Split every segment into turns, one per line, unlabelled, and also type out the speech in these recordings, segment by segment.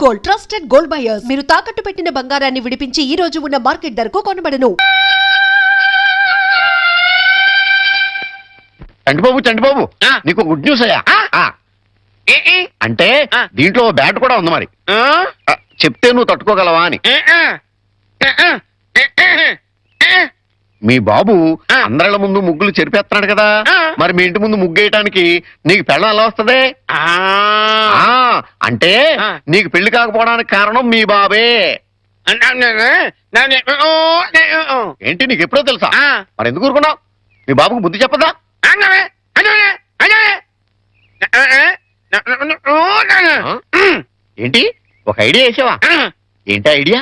Gold, trusted gold buyers. మీరు తాకట్టు పెట్టిన బంగారాన్ని విడిపించి ఈ రోజు ఉన్న మార్కెట్ ధరకు కొనబడను.
చంటిబాబు నీకు గుడ్ న్యూస్ అయ్యా. అంటే దీంట్లో బ్యాట్ కూడా ఉంది మరి. చెప్తే నువ్వు తట్టుకోగలవా అని. మీ బాబు అందరిళ్ళ ముందు ముగ్గులు చెరిపేస్తున్నాడు కదా, మరి మీ ఇంటి ముందు ముగ్గేయటానికి నీకు పెళ్ళం ఎలా వస్తుంది? అంటే నీకు పెళ్లి కాకపోవడానికి కారణం మీ బాబే. ఏంటి నీకు ఎప్పుడో తెలుసా? మరి ఎందుకు ఊరుకున్నావు? మీ బాబుకు బుద్ధి చెప్పదా? ఏంటి ఒక ఐడియా వేసావా? ఏంటి ఐడియా?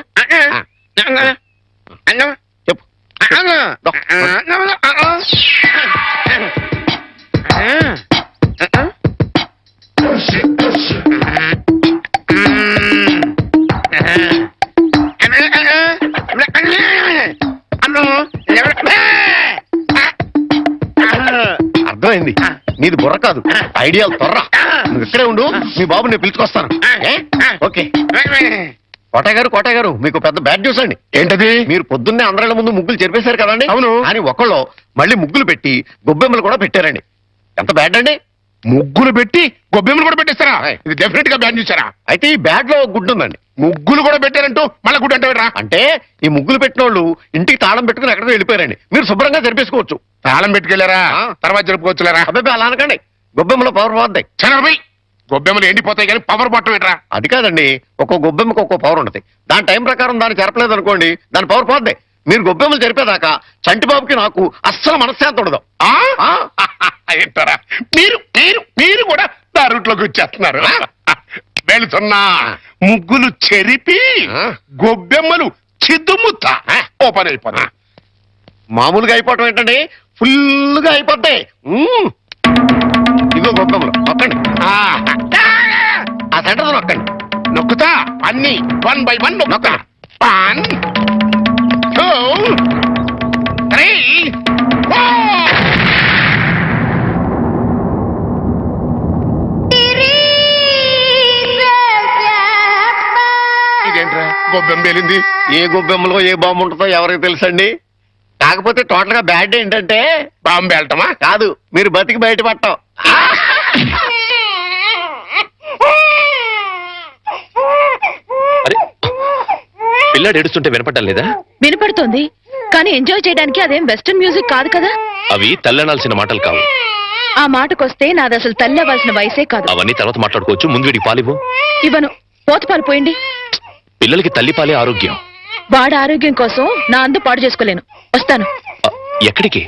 చెప్పు. అర్థమైంది, నీది బుర్ర కాదు, ఐడియాలు తొర్రా. నువ్వు ఇక్కడే ఉండు, మీ బాబు నేను పిలుచుకొస్తాను. ఓకే. కోటయ్య గారు మీకు పెద్ద బ్యాడ్ న్యూస్ అండి. ఏంటది? మీరు పొద్దున్నే అందరిళ్ళ ముందు ముగ్గులు చెరిపేశారు కదండి. అవును. అని ఒకళ్ళు మళ్ళీ ముగ్గులు పెట్టి గొబ్బెమ్మలు కూడా పెట్టారండి. ఎంత బ్యాడ్ అండి?
ముగ్గులు పెట్టి గొబ్బెమ్మలు కూడా పెట్టేస్తారా? ఇది డెఫినెట్ గా బ్యాడ్ న్యూస్.
అయితే ఈ బ్యాడ్ లో గుడ్ ఉందండి.
ముగ్గులు కూడా పెట్టారంటూ మళ్ళీ గుడ్ అంటే
అంటే ఈ ముగ్గులు పెట్టిన వాళ్ళు ఇంటికి తాళం పెట్టుకుని ఎక్కడికి వెళ్ళిపోయారండి. మీరు శుభ్రంగా జరిపేసుకోవచ్చు.
తాళం పెట్టుకెళ్లారా? తర్వాత జరుపుకోవచ్చులేరా?
అబ్బాయి అలా అనకండి, గొబ్బెమ్మలో పవర్ పోద్దాయి.
చనబై గొబ్బెమ్మలు ఎండిపోతాయి కానీ పవర్ పట్టం ఏంట్రా?
అది కాదండి, ఒక్కో గొబ్బెమ్మకి ఒక్కో పవర్ ఉంటుంది. దాని టైం ప్రకారం దాన్ని చెరపలేదు అనుకోండి, దాని పవర్ పోద్ది. మీరు గొబ్బెమ్మలు జరిపేదాకా చంటిబాబుకి నాకు అస్సలు మనశ్శాంతి ఉండదు.
ఏంటారా మీరు మీరు మీరు కూడా నా రూట్లోకి వచ్చేస్తున్నారు. వెళుతున్నా ముగ్గులు చెరిపి గొబ్బెమ్మలు చిద్దుముత్తా ఓ పని అయిపోతా.
మామూలుగా అయిపోవటం ఏంటండి, ఫుల్గా అయిపోతాయి. ఇదిగో గొబ్బెమ్మలు నొక్కండి, ఆ సెంటర్ నొక్కండి.
నొక్కుతా అన్ని 1 by 1 నొక్కుతా. 1 2 3 4. ఇదేంట్రా గొబ్బెమ్మ పేలింది?
ఏ గొబ్బెమ్మలో ఏ బాంబు ఉంటుందో ఎవరికి తెలుసండి. కాకపోతే టోటల్ గా బ్యాడ్ ఏంటంటే
బాంబు పేలటమా
కాదు, మీరు బతికి బయటపడటం.
పిల్లాడు ఏడుస్తుంటే వినపడటం లేదా?
వినపడుతోంది, కానీ ఎంజాయ్ చేయడానికి అదేం వెస్టర్న్ మ్యూజిక్ కాదు కదా.
అవి తల్లనాల్సిన మాటలు కావు.
ఆ మాటకొస్తే నాది అసలు తల్లి అవ్వాల్సిన వయసే కాదు.
అవన్నీ తర్వాత మాట్లాడుకోవచ్చు, ముందు వీడికి పాలివ్వు.
ఇవ్వను, పోత పాలు పోయండి.
పిల్లలకి తల్లి పాలే ఆరోగ్యం.
వాడి ఆరోగ్యం కోసం నా అందు పాడు చేసుకోలేను. వస్తాను.
ఎక్కడికి?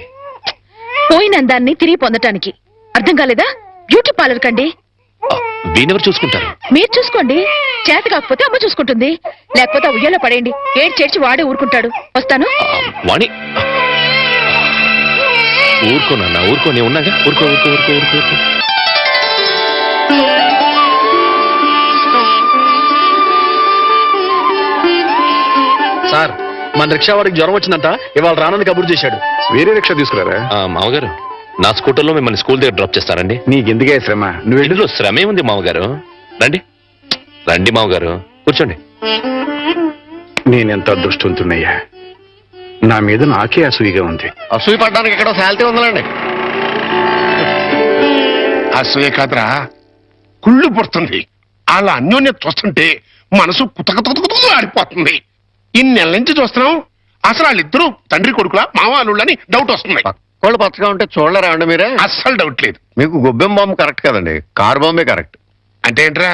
పోయిన అందాన్ని తిరిగి పొందటానికి. అర్థం కాలేదా? బ్యూటీ పార్లర్ కండి.
వీనెవరు చూసుకుంటారు?
మీరు చూసుకోండి. చేత కాకపోతే అమ్మ చూసుకుంటుంది, లేకపోతే ఉయ్యాలో పడేయండి. ఏడు చేర్చి వాడే ఊరుకుంటాడు. వస్తాను.
వాణి ఊరుకోనన్నా, ఊరుకో, నేను ఉన్నాగా. ఊరుకో ఊరుకో ఊరుకో ఊరుకో ఊరుకో.
సార్, మన రిక్షా వాడికి జ్వరం వచ్చిందంట, ఇవాళ రానని కబురు చేశాడు.
వేరే రిక్షా తీసుకురారా?
మామగారు, నా స్కూటర్లో మిమ్మల్ని స్కూల్ దగ్గర డ్రాప్ చేస్తారండి.
నీకెందుకే శ్రమ? నువ్వు
ఇందులో శ్రమే ఉంది మామగారు. రండి రండి మామగారు, కూర్చోండి.
నేనెంత అదృష్టవంతున్నయ్యా, నా మీద నాకే అసూయగా ఉంది.
అసూయ పడ్డానికి ఎక్కడో శాలిటీ ఉందండి.
అసూయ కాదురా, కుళ్ళు పుడుతుంది. అలా అన్యోన్యత చూస్తుంటే మనసు కుతకుతకుతూ ఆడిపోతుంది. ఇన్నెల నుంచి చూస్తున్నాం, అసలు వాళ్ళిద్దరూ తండ్రి కొడుకులా మావాళ్ళని డౌట్ వస్తుంది.
పక్కోళ్ళు పచ్చగా ఉంటే చూడలేరా అండి మీరే?
అస్సలు డౌట్ లేదు.
మీకు గొబ్బెమ్మ బాంబు కరెక్ట్ కదండి, కారు బాంబే కరెక్ట్.
అంటే ఏంట్రా,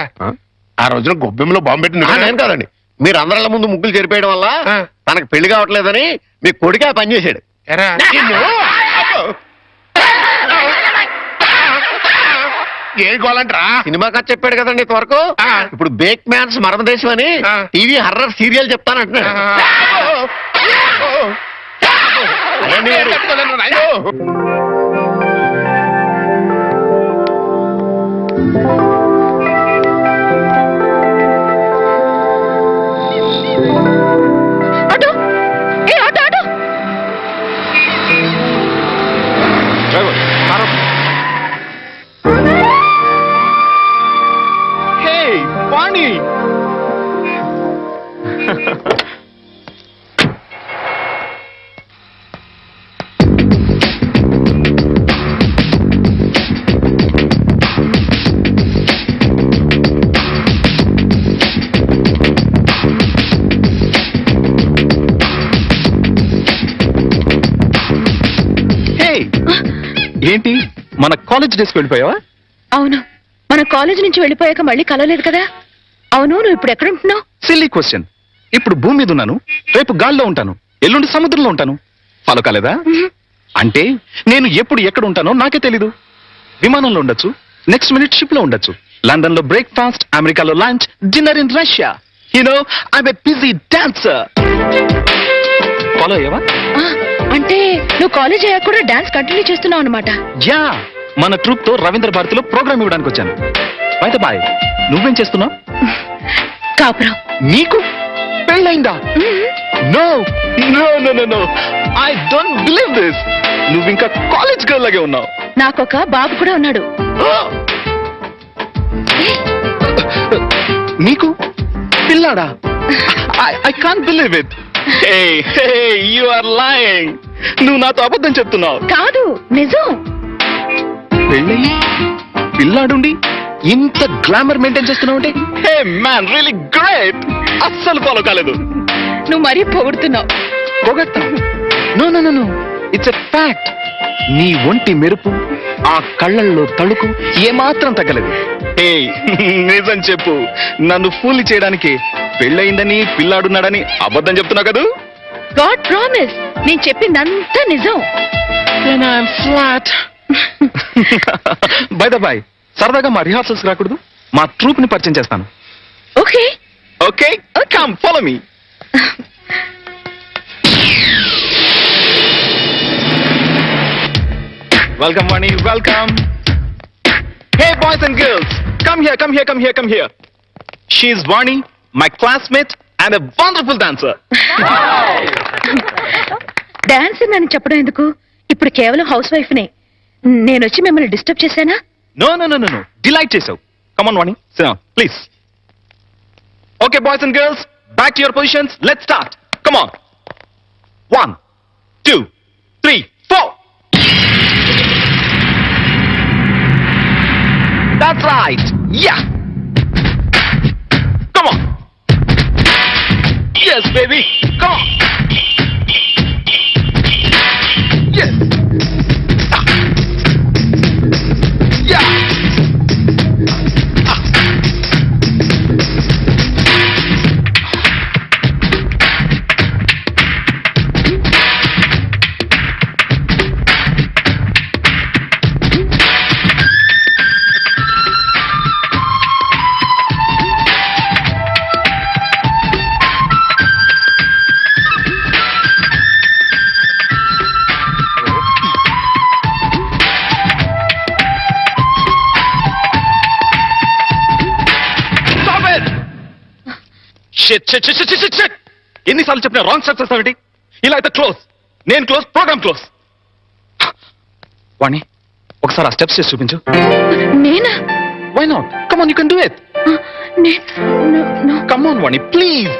ఆ రోజున గొబ్బెమ్మలో బాంబు పెట్టింది
నేను కాదండి. మీరు అందరిళ్ళ ముందు ముగ్గులు చెరిపేయడం వల్ల తనకు పెళ్లి కావట్లేదని మీ కొడుకే పని చేశాడు.
ఏ గోలంట్రా?
సినిమా కథ చెప్పాడు కదండి ఇంతవరకు. ఇప్పుడు బేక్ మ్యాన్స్ మరమదేశం అని టీవీ హర్రర్ సీరియల్ చెప్తానంటున్నాడు.
ఏంటి మన కాలేజ్ డేస్కి వెళ్ళిపోయావా?
అవును, మన కాలేజ్ నుంచి వెళ్ళిపోయాక మళ్ళీ కలవలేదు కదా. అవును, నువ్వు ఇప్పుడు ఎక్కడ ఉంటున్నావు?
Silly question. ఇప్పుడు భూమి మీద ఉన్నాను, రేపు గాల్లో ఉంటాను, ఎల్లుండి సముద్రంలో ఉంటాను. ఫాలో కాలేదా? అంటే నేను ఎప్పుడు ఎక్కడ ఉంటానో నాకే తెలీదు. విమానంలో ఉండొచ్చు, నెక్స్ట్ మినిట్ షిప్ లో ఉండొచ్చు, లండన్ లో బ్రేక్ఫాస్ట్, అమెరికాలో lunch, dinner in Russia. You know I'm a busy dancer. Follow అయ్యావా?
అంటే నువ్వు కాలేజ్ అయ్యాక కూడా డాన్స్ కంటిన్యూ చేస్తున్నావు అనమాట.
యా, మన ట్రూప్ తో రవీంద్ర భారతిలో ప్రోగ్రామ్ ఇవ్వడానికి వచ్చాను. అయితే బాయ్, నువ్వేం చేస్తున్నావు?
కాపురం.
నీకు పెళ్ళైందా? No no no no no, I don't believe this. నువ్వు ఇంకా కాలేజ్ గర్ల్ లాగే ఉన్నావు.
నాకొక బాబు కూడా ఉన్నాడు.
నీకు పిల్లాడా? I can't believe it. You are lying. నువ్వు నాతో అబద్ధం చెప్తున్నావు.
కాదు, నిజం.
పెళ్ళయి పిల్లాడుండి ఇంత గ్లామర్ మెయింటైన్ చేస్తున్నావు అంటే, హే మ్యాన్, రియల్లీ గ్రేట్. అస్సలు ఫాలో కాలేదు.
నువ్వు మరీ పొగుడుతున్నావు.
పొగట్టా? No no no no, it's a fact. నీ ఒంటి మెరుపు, ఆ కళ్ళల్లో తళుకు ఏమాత్రం తగ్గలేదు. హే, నిజం చెప్పు. నన్ను ఫూల్ చేయడానికి పెళ్ళయిందని పిల్లాడున్నాడని అబద్ధం చెప్తున్నావు కదూ?
గాడ్ ప్రామిస్, నేను చెప్పిందంతా నిజం.
ఫ్లాట్. బై ద బై, సరదాగా మా రిహార్సల్స్ రాకూడదు? మా ట్రూప్ ని పరిచయం చేస్తాను.
Okay
okay, come follow me. Welcome Vani, welcome. Hey boys and girls, come here, come here, come here, come here. She is Vani, my classmate and a wonderful dancer.
Dance అని చెప్పడం ఎందుకు? ఇప్పుడు కేవలం house wife నే. నేను వచ్చి మిమ్మల్ని disturb చేశానా?
No, no, no, no, no. Delight చేసావు. Come on, Vani. Sit down, please. Okay, boys and girls, back to your positions. Let's start. Come on. 1, 2, 3, 4. That's right. Yeah. Come on. Yes, baby. Come on. Yes. Ah. Yeah. Ah. Shit. ఎన్నిసార్లు చెప్పినా wrong step చేస్తావేంటి? ఇలా అయితే close. నేను close, programme close. వాణి, ఒకసారి ఆ steps చేసి చూపించు.
నేనా?
Why not? Come on, you can do it. Come on Vani, please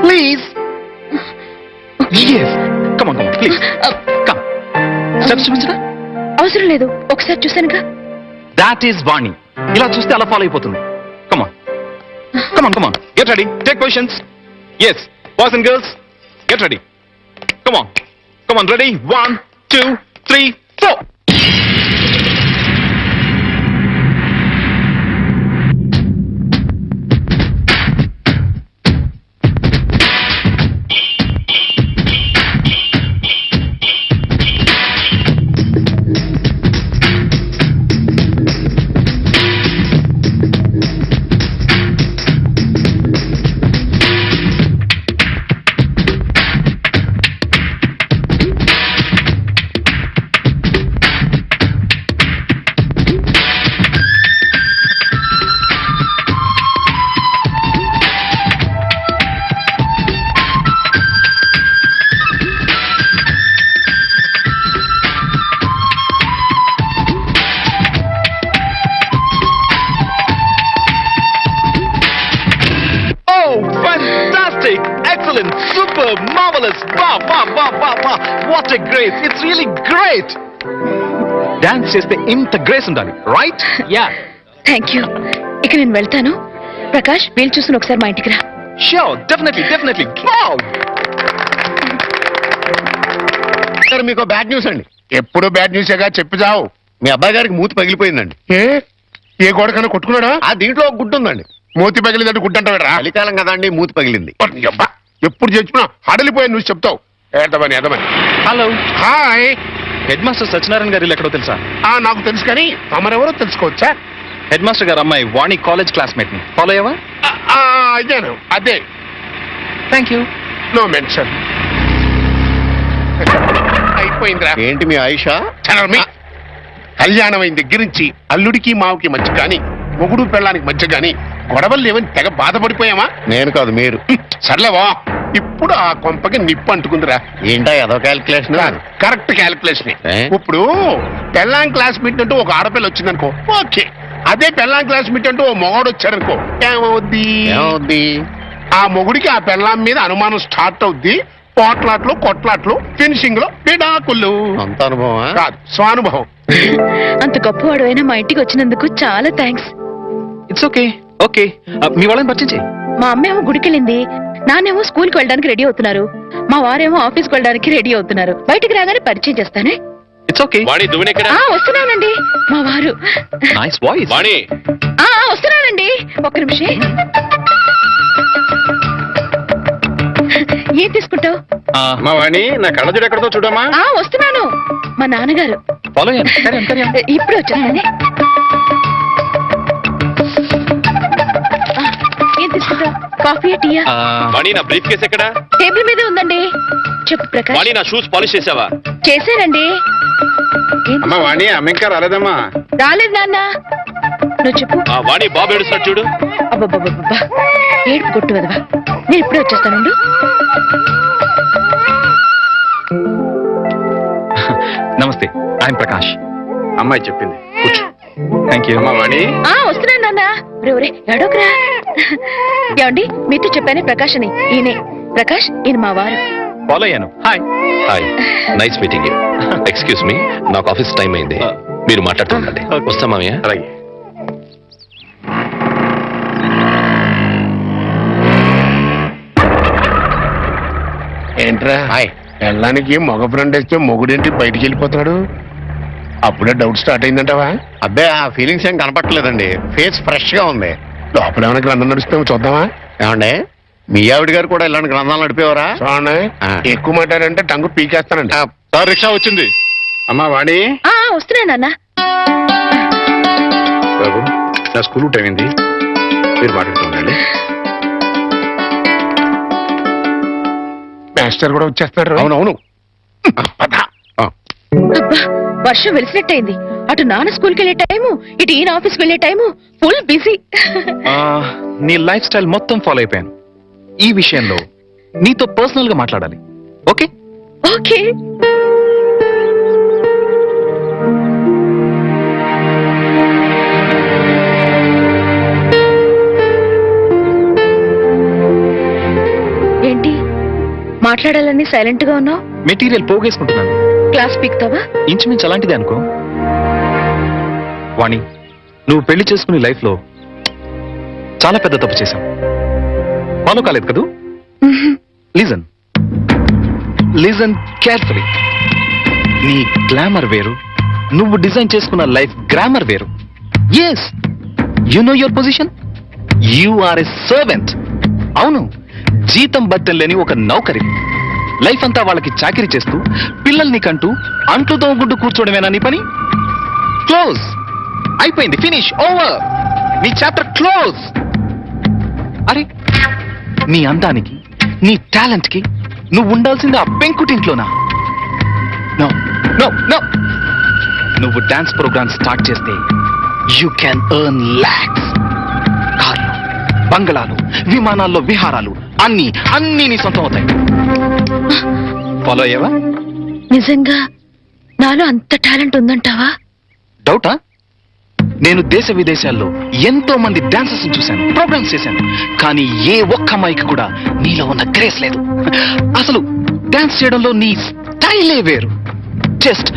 please. yes, come on, please. Come. Steps చూపించరా?
అవసరం లేదు, ఒకసారి చూసానుగా.
దాట్ ఈస్ వాణి. ఇలా చూస్తే అలా ఫాలో అయిపోతుంది. Come on. Come on, come on. Get ready. Take positions. Yes. Boys and girls, get ready. Come on. Come on, ready? 1, 2, 3, 4. marvelous. Wow. What a grace. It's really great. Dance చేస్తే ఇంత grace ఉండాలి, right? Yeah,
thank you. ఇక నేను వెళ్తాను. ప్రకాష్, వీలు చూసుకుని ఒకసారి మా ఇంటికి రా.
Sure, definitely. వావ్.
సార్ మీకు బ్యాడ్ న్యూస్ అండి.
ఎప్పుడు బ్యాడ్ న్యూసేగా చెప్పి చావు.
మీ అబ్బాయి గారికి మూతి పగిలిపోయిందండి.
ఏ గోడకన్నా కొట్టుకున్నాడా?
ఆ దీంట్లో ఒక గుడ్డు ఉందండి.
మూతి పగిలిందంటే గుడ్డంటావేరా?
చలికాలం కదా అండి, మూతి పగిలింది.
అబ్బా, ఎప్పుడు చెప్పినా హడలిపోయాను నువ్వు చెప్తావు. ఏదమని
hello,
hi.
Head master Satyanarayana garu ఎక్కడో తెలుసా?
నాకు తెలుసు కానీ తమరెవరో తెలుసుకోవచ్చా?
హెడ్ మాస్టర్ గారు అమ్మాయి వాణి కాలేజ్ క్లాస్మేట్ ని ఫాలో అయ్యావా?
అయ్యాను. అదే.
Thank you.
No mention. అయిపోయిందిరా.
ఏంటి మీ ఆయుష?
చనర్మి. కళ్యాణం అయిన దగ్గర నుంచి అల్లుడికి మావుకి మధ్య గాని, మొగుడు పెళ్ళానికి మధ్య గాని గొడవలు లేవని తెగ బాధపడిపోయామా?
నేను కాదు, మీరు.
సర్లేవా, ఇప్పుడు ఆ కొంపకి నిప్పు అంటుకుందిరా.
ఏంటా ఏదో క్యాల్కులేషన్?
Correct calculation.
ఏ?
ఇప్పుడు పెళ్ళాం క్లాస్మేట్ అంటూ ఒక ఆడపిల్ల వచ్చిందనుకో, ఓకే. అదే పెళ్ళాం క్లాస్మేట్ అంటూ ఓ మొగాడు వచ్చాడనుకో,
ఏమవుద్ది?
ఆ మొగుడికి ఆ పెళ్ళాం మీద అనుమానం స్టార్ట్ అవుద్ది. పోట్లాట్లు, కొట్లాట్లు, ఫినిషింగ్ లో విడాకులు.
అంత అనుభవమా?
కాదు, స్వానుభవం.
అంత గొప్పవాడు అయినా మా ఇంటికి వచ్చినందుకు చాలా థ్యాంక్స్.
It's okay. ఓకే, మీ వాళ్ళని పరిచయం చేయి.
మా అమ్మేమో గుడికి వెళ్ళింది, నాన్నేమో స్కూల్కి వెళ్ళడానికి రెడీ అవుతున్నారు, మా వారేమో ఆఫీస్కి వెళ్ళడానికి రెడీ అవుతున్నారు. బయటికి రాగానే పరిచయం చేస్తానే.
It's okay.
వాణి, దువ్వెన ఎక్కడ?
వస్తున్నానండి. మా వారు.
Nice voice.
వాణి,
వస్తున్నానండి, ఒక్క నిమిషం. ఏం తీసుకుంటావు?
మా వాణి, నా కళ్ళజోడు ఎక్కడతో చూడమ్మా.
వస్తున్నాను. మా నాన్నగారు.
ఫాలో అయ్యాను.
ఇప్పుడు వచ్చేస్తానే. ఏం తీసుకుంటావు? కాఫీ, టీయా?
వాణి, నా బ్రీఫ్ కేస్ ఎక్కడ?
టేబుల్ మీదే ఉందండి. చెప్పు ప్రకాష్.
వాణి, నా షూస్ పాలిష్ చేసావా?
చేశానండి.
అమ్మా వాణి, అమ్మ ఇంకా రాలేదమ్మా.
రాలేదు నాన్న. నువ్వు చెప్పు.
వాణి, బాబు ఏడుస్తున్నాడు చూడు.
అబ్బబ్బబ్బబ్బా, ఏడుపు కొట్టు వదవా. నేను ఇప్పుడే వచ్చేస్తానుండు.
నమస్తే, ఐఎమ్ ప్రకాష్. అమ్మాయి చెప్పింది, కూర్చో. Thank you. అమ్మా వాణి.
వస్తున్నాను నాన్న. ఒరే ఎడోకరా. ఏమండి, మీతో చెప్పానే ప్రకాష్ అని. ఈయనే ప్రకాష్, ఈయన మా వారు.
ఫాలో అయ్యాను. Hi.
Hi, nice meeting you. Excuse me, నాకు ఆఫీస్ టైం అయింది, మీరు మాట్లాడుతుండండి. వస్తా మామయ్య.
అలాగే.
ఏంట్రా?
హాయ్.
పెళ్ళానికి మగ ఫ్రెండ్ వేస్తే మొగుడేంటి బయటికి వెళ్ళిపోతాడు? అప్పుడే డౌట్ స్టార్ట్ అయిందంటావా?
అబ్బే, ఆ ఫీలింగ్స్ ఏం కనపట్లేదండి. ఫేస్ ఫ్రెష్ గా ఉంది.
లోపల ఏమైనా గ్రంథం నడుస్తామో చూద్దామా?
ఏమండే, మీ ఆవిడ గారు కూడా ఇలాంటి గ్రంథాలు నడిపేవారా?
చూడండి, ఎక్కువ మాట్లాడంటే టంగు పీకేస్తానండి.
సార్, రిక్షా వచ్చింది.
అమ్మా వాణి.
వస్తున్నా నాన్న.
బాబు, నా స్కూల్ టైం అయింది, మీరు మాట్లాడుతుండండి.
మాస్టర్ కూడా వచ్చేస్తాడు.
అవునవును.
అబ్బా, వర్షం వెలిసినట్టయింది. అటు నాన్న స్కూల్కి వెళ్ళే టైము, ఇటు ఈయన ఆఫీస్కి వెళ్ళే టైము. Full busy.
నీ లైఫ్ స్టైల్ మొత్తం ఫాలో అయిపోయాను. ఈ విషయంలో నీతో పర్సనల్ గా మాట్లాడాలి. ఓకే?
ఓకే. ఏంటి మాట్లాడాలని సైలెంట్ గా ఉన్నావు?
మెటీరియల్ పోగేసుకుంటున్నాను.
క్లాస్ పీక్తావా?
ఇంచుమించు అలాంటిదే అనుకో. వాణి, నువ్వు పెళ్లి చేసుకునే లైఫ్ లో చాలా పెద్ద తప్పు చేశావు. ఫాలో కాలేదు కదూ? Listen carefully. నీ గ్లామర్ వేరు, నువ్వు డిజైన్ చేసుకున్న లైఫ్ గ్రామర్ వేరు. Yes, you know your position. You are a servant. అవును, జీతం బద్దెం లేని ఒక నౌకరి. లైఫ్ అంతా వాళ్ళకి చాకరీ చేస్తూ పిల్లల్ని కంటూ అంట్లు తోగుడ్డు కూర్చోవడమేనా నీ పని? క్లోజ్. అయిపోయింది, ఫినిష్, ఓవర్. నీ చాప్టర్ క్లోజ్. అరే, నీ అందానికి, నీ టాలెంట్ కి నువ్వు ఉండాల్సింది ఆ పెంకుటింట్లోనా? నో నో నో. నువ్వు డాన్స్ ప్రోగ్రామ్ స్టార్ట్ చేస్తే యూ క్యాన్ ఎర్న్ లాక్స్. కార్లు, బంగళాలు, విమానాల్లో విహారాలు, అన్ని నీ సొంతం అవుతాయి. ఫాలో అయ్యావా?
నిజంగా నాలో అంత టాలెంట్ ఉందంటావా?
డౌటా? నేను దేశ విదేశాల్లో ఎంతో మంది డాన్సర్స్ చూశాను, ప్రోగ్రామ్స్ చేశాను, కానీ ఏ ఒక్క అమ్మాయికి కూడా నీలో ఉన్న గ్రేస్ లేదు. అసలు డాన్స్ చేయడంలో నీ స్టైలే వేరు. జస్ట్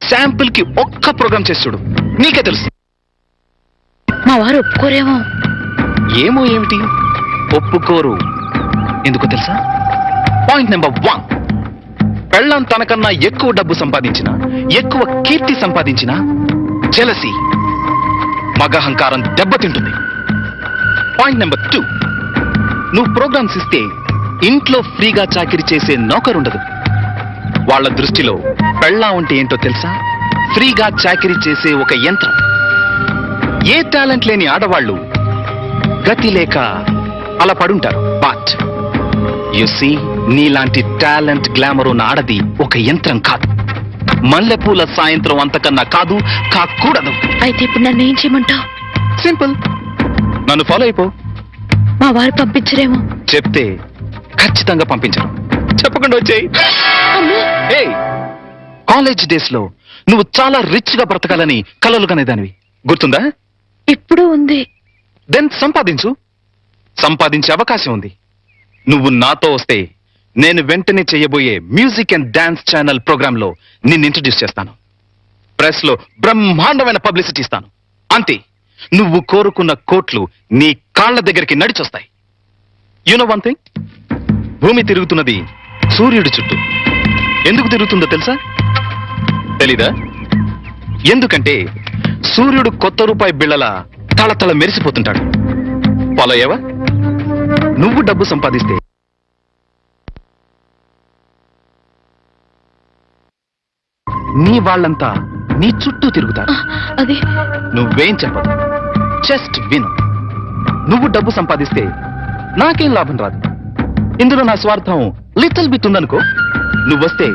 శాంపుల్ కి ఒక్క ప్రోగ్రామ్ చేసి చూడు, నీకే తెలుసు.
మా వారు ఒప్పుకోరేమో.
ఏమో ఏమిటి, ఒప్పుకోరు. ఎందుకో తెలుసా? పాయింట్ నెంబర్ 1, పెళ్ళాం తనకన్నా ఎక్కువ డబ్బు సంపాదించిన, ఎక్కువ కీర్తి సంపాదించిన జెలసీ, మగహంకారం దెబ్బతింటుంది. పాయింట్ నెంబర్ 2, నువ్వు ప్రోగ్రామ్స్ ఇస్తే ఇంట్లో ఫ్రీగా చాకిరీ చేసే నౌకరుండదు. వాళ్ళ దృష్టిలో పెళ్ళాం అంటే ఏంటో తెలుసా? ఫ్రీగా చాకిరీ చేసే ఒక యంత్రం. ఏ టాలెంట్ లేని ఆడవాళ్ళు గతి లేక అలా పడుంటారు. బట్ యు సీ, నీలాంటి టాలెంట్ గ్లామర్ ఉన్న ఆడది ఒక యంత్రం కాదు. మల్లెపూల సాయంత్రం అంతకన్నా కాదు, కాకూడదు.
అయితే ఇప్పుడు నన్ను ఏం చేయమంటావు?
సింపుల్, నన్ను ఫాలో అయిపో.
మా వారు పంపించరేమో.
చెప్తే ఖచ్చితంగా పంపించరు. చెప్పకుండా వచ్చేయి. ఏ, కాలేజ్ డేస్ లో నువ్వు చాలా రిచ్ గా బ్రతకాలని కలలు కనేదానివి, గుర్తుందా?
ఇప్పుడు ఉంది.
దెన్ సంపాదించు. సంపాదించే అవకాశం ఉంది. నువ్వు నాతో వస్తే నేను వెంటనే చేయబోయే music and dance channel program లో నిన్ను ఇంట్రడ్యూస్ చేస్తాను. ప్రెస్ లో బ్రహ్మాండమైన పబ్లిసిటీ ఇస్తాను. అంతే, నువ్వు కోరుకున్న కోట్లు నీ కాళ్ల దగ్గరికి నడిచొస్తాయి. యు నో వన్ థింగ్, భూమి తిరుగుతున్నది సూర్యుడి చుట్టూ. ఎందుకు తిరుగుతుందో తెలుసా? తెలీదా? ఎందుకంటే సూర్యుడు కొత్త రూపాయి బిళ్ళల తళతళ మెరిసిపోతుంటాడు. ఫాలో అయ్యావా? నువ్వు డబ్బు సంపాదిస్తే నీ వాళ్ళంతా నీ చుట్టూ తిరుగుతారు.
అది
నువ్వేం చెప్పదు, జస్ట్ విను. నువ్వు డబ్బు సంపాదిస్తే నాకేం లాభం రాదు. ఇందులో నా స్వార్థం లిటిల్ బిట్ ఉందనుకో. నువ్వొస్తే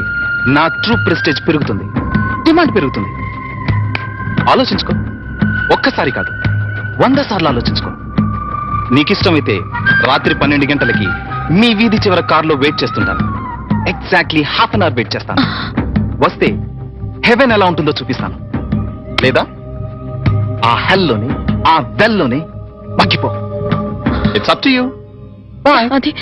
నా ట్రూ ప్రెస్టేజ్ పెరుగుతుంది, డిమాండ్ పెరుగుతుంది. ఆలోచించుకో. ఒక్కసారి కాదు, 100 సార్లు ఆలోచించుకో. నీకిష్టమైతే రాత్రి 12 గంటలకి మీ వీధి చివర కారులో వెయిట్ చేస్తుంటాను. Exactly half an hour wait చేస్తాను. వస్తే హెవెన్ ఎలా ఉంటుందో చూపిస్తాను. లేదా ఆ హెల్లోనే, ఆ వెల్లోనే మగ్గిపో. It's up to you. Bye.
అది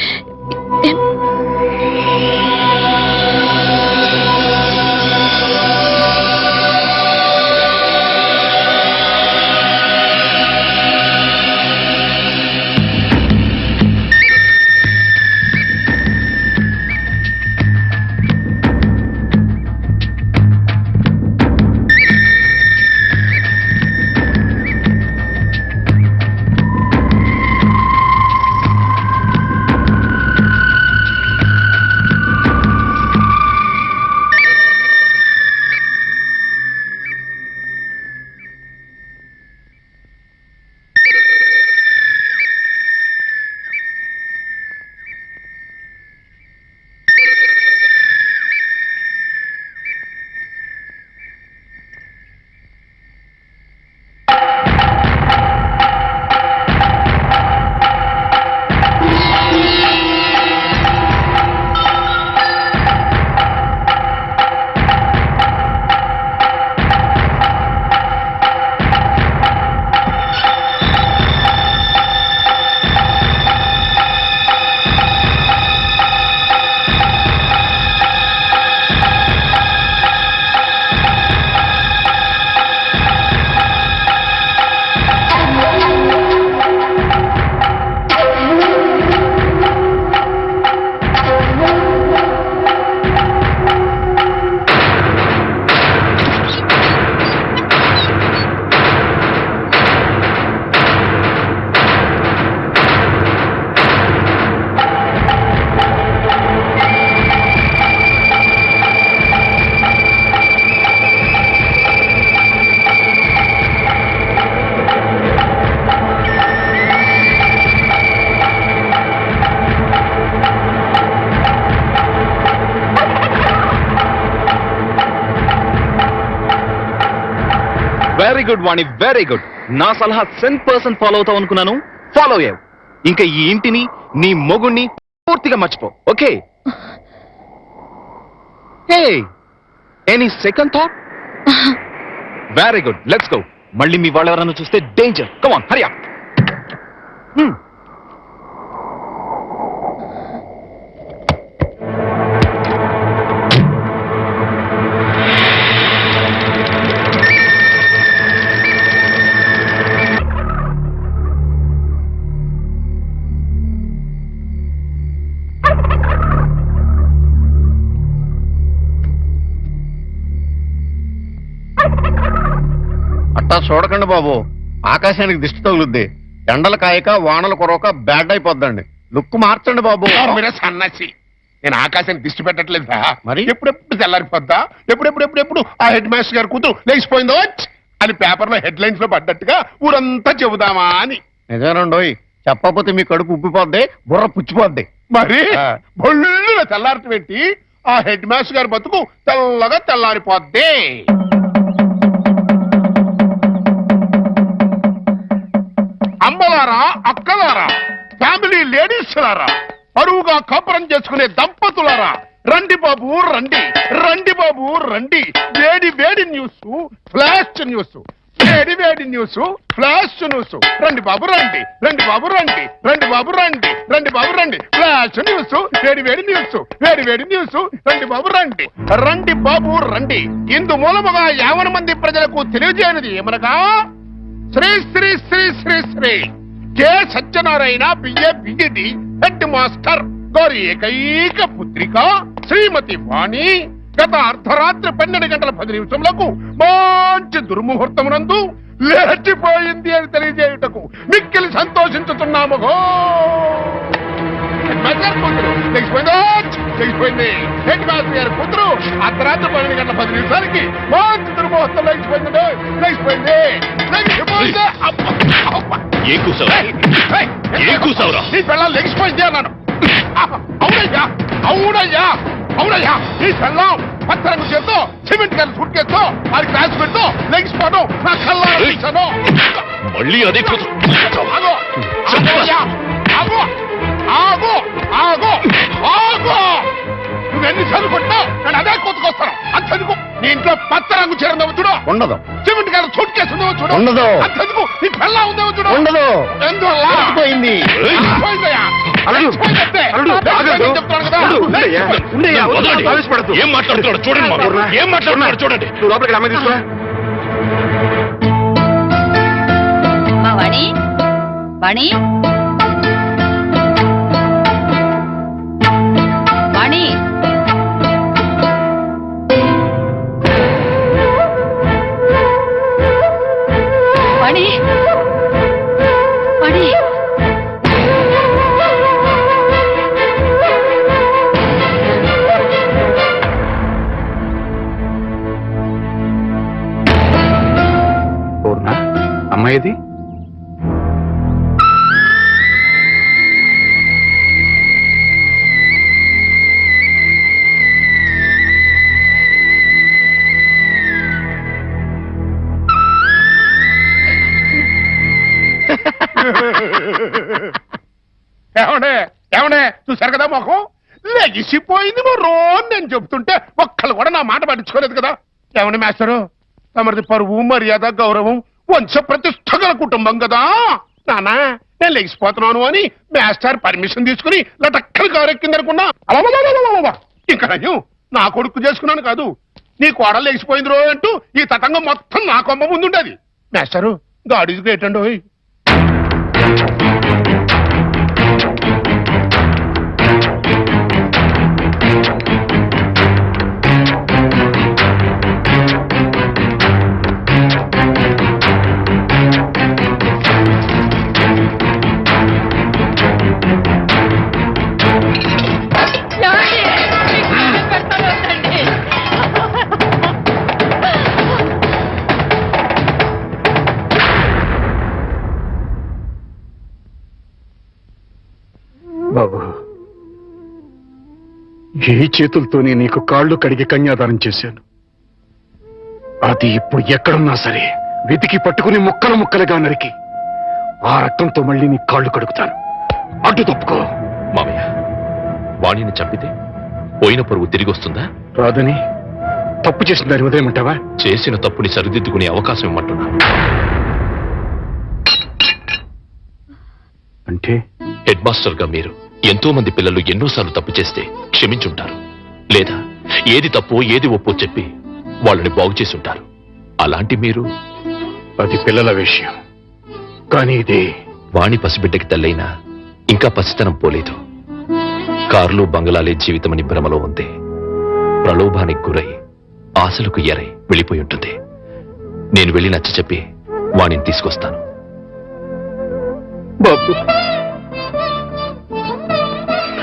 very good Vani, very good. నా సలహా 100% ఫాలో అవుతావు అనుకున్నాను. ఫాలో అయ్యావు. ఇంకా ఈ ఇంటిని, నీ మొగుణ్ణి పూర్తిగా మర్చిపో. Okay? Hey, any second thought? Very good, let's go. మళ్ళీ మీ వాళ్ళు ఎవరైనా చూస్తే danger. Come on, Hari up.
అట్టా చూడకండి బాబు, ఆకాశానికి దిష్టి తగులుద్ది. ఎండలు కాయక వానలు కురవక బ్యాడ్ అయిపోద్దండి. లుక్ మార్చండి బాబు.
మీరే సన్నాసి, నేను ఆకాశానికి దిష్టి పెట్టట్లేదా?
మరి?
ఎప్పుడెప్పుడు తెల్లారిపోద్దా? ఎప్పుడెప్పుడు ఆ హెడ్ మాస్టర్ గారు కూతురు లేచిపోయిందో అని పేపర్లో హెడ్ లైన్స్ లో పడ్డట్టుగా ఊరంతా చెబుదామా అని.
నిజమేనండోయ్, చెప్పకపోతే మీ కడుపు ఉబ్బిపోద్ది, బుర్ర పుచ్చిపోద్ది.
మరి
ఆ.
బొల్లు తెల్లారటి పెట్టి ఆ హెడ్ మాస్టర్ గారి బతుకు తెల్లగా తెల్లారిపోద్ది. అమ్మలారా, అక్కలారా, ఫ్యామిలీ లేడీస్ లారా, పరువుగా కాపురం చేసుకునే దంపతులారా, రండి బాబు రండి, రండి బాబు రండి. వేడి వేడి న్యూస్, ఫ్లాష్ న్యూస్, వేడి వేడి న్యూస్, ఫ్లాష్ న్యూస్. రండి బాబు రండి, రండి బాబు రండి, రండి బాబు రండి, రండి బాబు రండి. ఫ్లాష్ న్యూస్, వేడి వేడి న్యూస్, వేడి వేడి న్యూస్. రండి బాబు రండి, రండి బాబు రండి. ఇందు మూలముగా 50 మంది ప్రజలకు తెలియజేయనిది ఏమనగా, Sri Sri Sri Sri Sri K Satyanarayana BA BEd head master గారి ఏకైక పుత్రిక శ్రీమతి వాణి గత అర్ధరాత్రి 12 గంటల 10 నిమిషములకు మంచి దుర్ముహూర్తమునందు లేచిపోయింది అని తెలియజేయుటకు మిక్కిలి సంతోషించుతున్నాము. లేచిపోయింది హెడ్ మాస్టర్ గారి కూతురు అర్ధరాత్రి 12 గంటల 10 నిమిషాలకి మంచి దుర్ముహూర్తం లేచిపోయింది. లేచిపోయింది.
ఏం కూసావురా? ఏం కూసావురా?
నీ పిల్లలు లెగిసిపోయింది అన్నాను. అవునయ్యా, అవునయ్యా, అవునయ్యా. నీ పిల్లం పత్తరంగు చేత్తో సిమెంట్ గారి సూట్ కేసుతో అది క్లాస్ పెడుతూ లెగిసిపోవడం నా కళ్ళారా చూశాను.
మళ్ళీ అదే కూతురు.
ఆగు, ఆగయ్యా, ఆగు, ఆగు, ఆగు, ఆగు. నువ్వెన్నిసార్లు కొట్టావు నేను అదే కూతుకొస్తాను. అంతెందుకు నీ ఇంట్లో పత్తరంగు చీర ఉందేమో చూడు,
ఉండదు.
సిమెంట్ గారి సూట్ కేసు ఉందేమో చూడు,
ఉండదు.
అంతెందుకు నీ పిల్ల ఉందేమో చూడు,
ఉండదు.
ఎందువల్ల
పోయింది.
పోయిందయ్యా.
అల్లుడు,
పోయిందంటే.
అల్లుడు,
నేను చెప్తున్నాను కదా.
వదలండి. ఏం మాట్లాడుతున్నాడు చూడండి మామ. ఏం మాట్లాడుతున్నాడు చూడండి.
నువ్వు లోపలికి అమ్మాయి తీసుకురా.
మా వాణి, వాణి, వాణి. వాణి, వాణి.
పూర్ణ, అమ్మాయిది
ఏమండే ఏమండే చూశారు కదా మొఖం లెగిసిపోయింది మరో నేను చెబుతుంటే ఒక్కళ్ళు కూడా నా మాట పట్టించుకోలేదు కదా. ఏమండి మాస్టరు, తమరిది పరువు మర్యాద గౌరవం వంశ ప్రతిష్ట గల కుటుంబం కదా. నానా నేను లెగిసిపోతున్నాను అని మాస్టర్ పర్మిషన్ తీసుకుని లటక్కలు కారెక్కిందనుకున్నా. అలా ఇంకా నయ్యం నా కొడుకు చేసుకున్నాను కాదు, నీ కోడలు లెగిసిపోయింది రో అంటూ ఈ తతంగం మొత్తం నా కొమ్మ ముందుండేది. మాస్టరు గాడీకి ఏంటండో.
బాబు, ఏ చేతులతోనే నీకు కాళ్ళు కడిగి కన్యాదానం చేశాను. అది ఇప్పుడు ఎక్కడున్నా సరే వెతికి పట్టుకుని ముక్కలు ముక్కలుగా నరికి ఆ రక్తంతో మళ్ళీ నీ కాళ్ళు కడుగుతాను. అడ్డు తప్పుకో.
మామయ్య, వాణిని చంపితే పోయిన పరువు తిరిగి వస్తుందా?
రాదని తప్పు చేసిన దాని ఉదయమంటావా?
చేసిన తప్పుని సరిదిద్దుకునే అవకాశం ఇమ్మంటున్నా.
అంటే
హెడ్ మాస్టర్ గా మీరు ఎంతో మంది పిల్లలు ఎన్నోసార్లు తప్పు చేస్తే క్షమించుంటారు, లేదా ఏది తప్పో ఏది ఒప్పో చెప్పి వాళ్ళని బాగు చేసి ఉంటారు. అలాంటి మీరు
అది పిల్లల విషయం, కానీ ఇది
వాణి పసిబిడ్డకి తల్లైనా ఇంకా పసితనం పోలేదు. కార్లు బంగళాలే జీవితమని భ్రమలో ఉంది. ప్రలోభానికి గురై ఆశలకు ఎరై వెళ్ళిపోయి ఉంటుంది. నేను వెళ్ళి నచ్చ చెప్పి వాణిని తీసుకొస్తాను.
బాబు,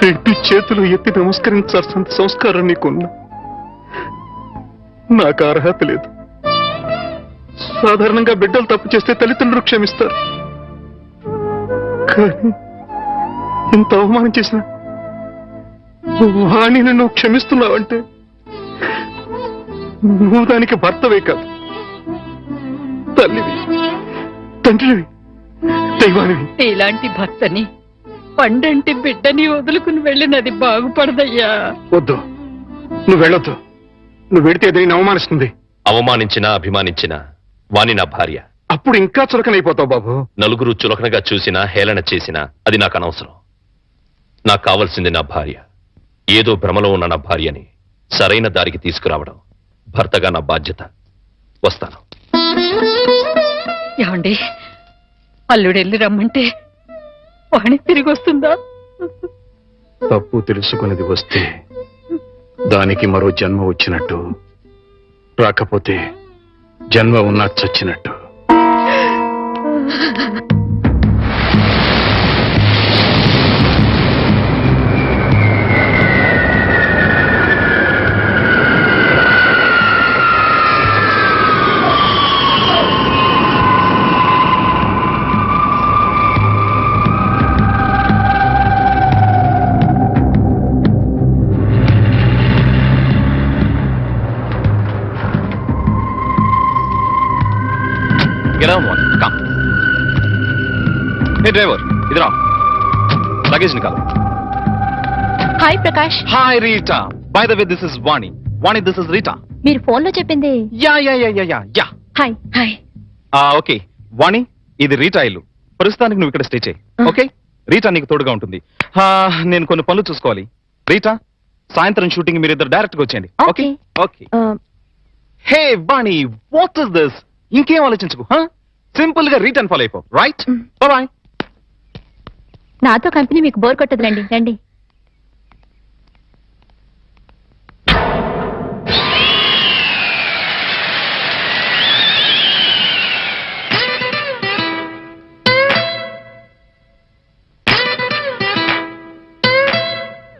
రెండు చేతులు ఎత్తి నమస్కరించాల్సినంత సంస్కారం నీకున్నా నాకు అర్హత లేదు. సాధారణంగా బిడ్డలు తప్పు చేస్తే తల్లిదండ్రులు క్షమిస్తారు, కానీ ఇంత అవమానం చేసిన వాణిని నువ్వు క్షమిస్తున్నావంటే నువ్వు దానికి భర్తవే కాదు, తల్లివి, తండ్రివి, దైవానివి.
ఇలాంటి భర్తని పండంటి బిడ్డని వదులుకుని వెళ్ళినది బాగుపడదయ్యా.
వద్దు, నువ్వు వెళ్ళొద్దు. నువ్వు వెడితే ఏదైనా అవమానిస్తుంది.
అవమానించినా అభిమానించినా వాణి నా భార్య.
అప్పుడు ఇంకా చులకనైపోతావు బాబు.
నలుగురు చులకనగా చూసినా హేళన చేసినా అది నాకు అనవసరం. నాకు కావాల్సింది నా భార్య. ఏదో భ్రమలో ఉన్న నా భార్యని సరైన దారికి తీసుకురావడం భర్తగా నా బాధ్యత. వస్తాను.
ఏమండి, అల్లుడెళ్ళి రమ్మంటే వాణి తిరిగి వస్తుందా?
తప్పు తెలుసుకునేది వస్తే దానికి మరో జన్మ వచ్చినట్టు, రాకపోతే జన్మ ఉన్నా చచ్చినట్టు.
Get on one. Come. Hey driver, इधर आओ. Luggage निकालो.
Hi Prakash.
Hi Rita. By the way this is Vani. Vani, this is Rita.
మీరు ఫోన్ లో చెప్పింది.
Yeah yeah yeah yeah yeah yeah.
Hi. Hi.
Okay Vani, ఇది రీటా ఇల్లు. ప్రస్తుతానికి నువ్వు ఇక్కడ స్టే చేయి. ఓకే, రీటా నీకు తోడుగా ఉంటుంది. నేను కొన్ని పనులు చూసుకోవాలి. రీటా, సాయంత్రం షూటింగ్ మీరిద్దరు డైరెక్ట్ గా వచ్చేయండి. Okay okay. Hey Vani, what is this? ఇంకేం ఆలోచించుకు. సింపుల్ గా రిటర్న్ ఫాలో అయిపో. Right, bye.
నాతో కంపెనీ మీకు బోర్ కొట్టదులండి, రండి.